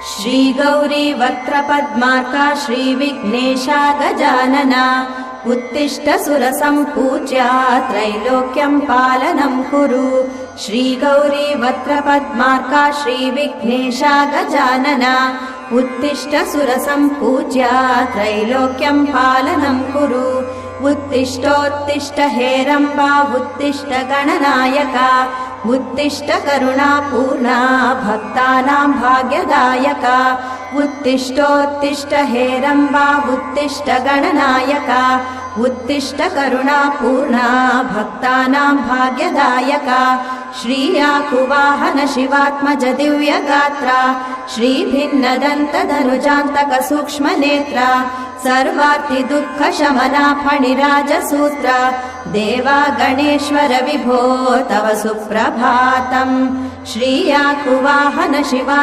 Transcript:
श्रीगौरी वक्त्रपद्मार्का श्रीविघ्नेशा गजानना उत्तिष्ठ सुरसम्पूज्या त्रैलोक्यं पालनं कुरु। श्रीगौरी वक्त्रपद्मार्का श्रीविघ्नेशा गजानना उत्तिष्ठ सुरसम्पूज्या त्रैलोक्यं पालनं कुरु। उत्तिष्ठोत्तिष्ठ हेरम्बा उत्तिष्ठ गणनायका उत्तिष्ठ करुणापूर्णा भक्तानां भाग्यदायका। उत्तिष्ठोत्तिष्ठ हेरम्बा उत्तिष्ठ गणनायका उत्तिष्ठ करुणापूर्णा भक्तानां भाग्यदायका। श्रीयाकुवाहन शिवात्मज दिव्यगात्रा श्रीभिन्नदन्तधनुजान्तक सूक्ष्मनेत्रा सर्वार्ति दुःखशमना फणिराजसूत्रा देवा गणेश्वर विभो तव सुप्रभातम्। श्रीयाकुवाहन शिवा